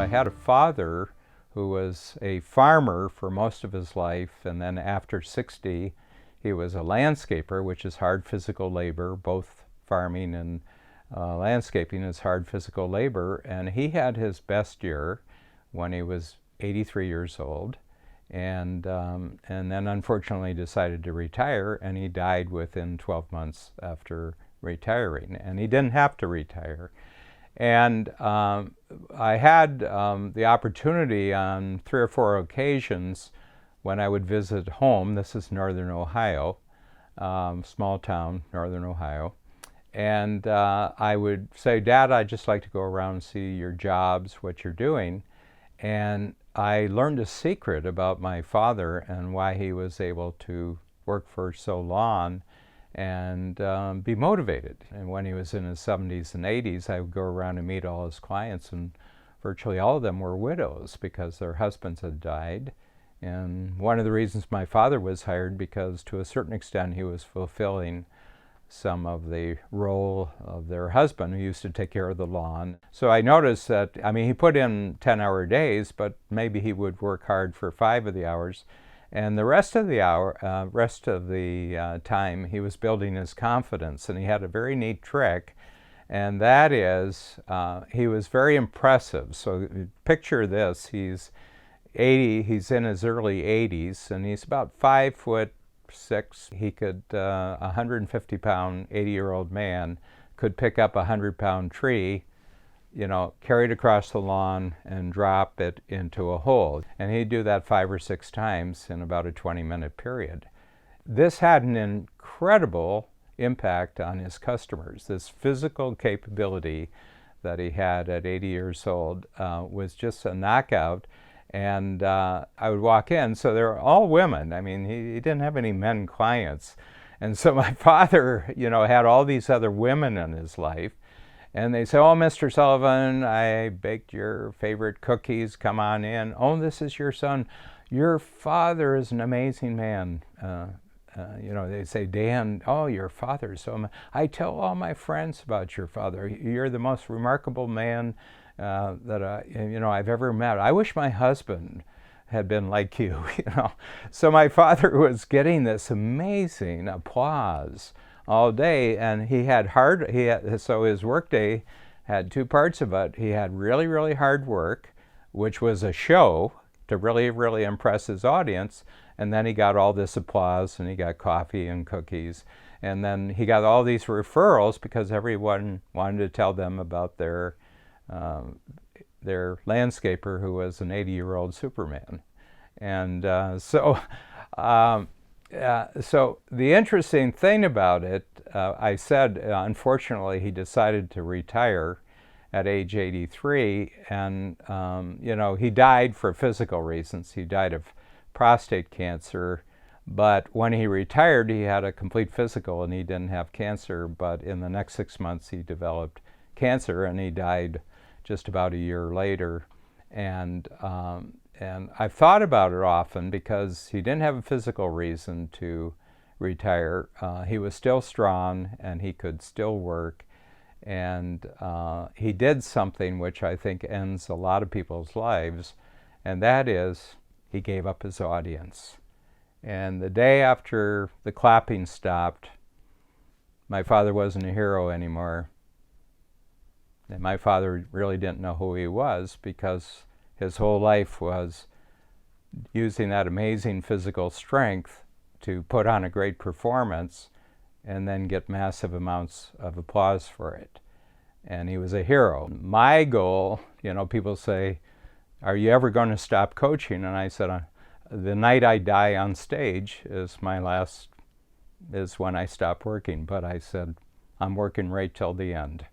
had a father who was a farmer for most of his life, and then after 60, he was a landscaper, which is hard physical labor. Both farming and landscaping is hard physical labor, and he had his best year when he was 83 years old, and then unfortunately decided to retire, and he died within 12 months after retiring, and he didn't have to retire. And I had the opportunity on 3 or 4 occasions when I would visit home. This is Northern Ohio, small town, Northern Ohio. And I would say, Dad, I'd just like to go around and see your jobs, what you're doing. And I learned a secret about my father and why he was able to work for so long and be motivated. And when he was in his 70s and 80s, I would go around and meet all his clients, and virtually all of them were widows because their husbands had died. And one of the reasons my father was hired, because to a certain extent he was fulfilling some of the role of their husband who used to take care of the lawn. So I noticed that, I mean, he put in 10-hour days, but maybe he would work hard for 5 of the hours. And the rest of the time, he was building his confidence. And he had a very neat trick, and that is he was very impressive. So picture this: he's 80, he's in his early 80s, and he's about 5'6". He could, 150-pound, 80-year-old man could pick up a 100-pound tree, carry it across the lawn and drop it into a hole. And he'd do that 5 or 6 times in about a 20-minute period. This had an incredible impact on his customers. This physical capability that he had at 80 years old was just a knockout. And I would walk in, so they were all women. I mean, he didn't have any men clients. And so my father, had all these other women in his life. And they say, "Oh, Mr. Sullivan, I baked your favorite cookies. Come on in. Oh, this is your son. Your father is an amazing man." They say, "Dan, oh, your father is so I tell all my friends about your father. You're the most remarkable man that I've ever met. I wish my husband had been like you." So my father was getting this amazing applause all day, and so his workday had 2 parts of it. He had really, really hard work, which was a show to really, really impress his audience, and then he got all this applause, and he got coffee and cookies, and then he got all these referrals because everyone wanted to tell them about their landscaper who was an 80-year-old Superman. And so the interesting thing about it, I said, unfortunately, he decided to retire at age 83, and he died for physical reasons. He died of prostate cancer, but when he retired, he had a complete physical, and he didn't have cancer. But in the next 6 months, he developed cancer, and he died just about a year later. And I've thought about it often because he didn't have a physical reason to retire. He was still strong, and he could still work. And he did something which I think ends a lot of people's lives, and that is he gave up his audience. And the day after the clapping stopped, my father wasn't a hero anymore. And my father really didn't know who he was, because his whole life was using that amazing physical strength to put on a great performance and then get massive amounts of applause for it. And he was a hero. My goal, people say, "Are you ever going to stop coaching?" And I said, the night I die on stage is when I stop working. But I said, I'm working right till the end.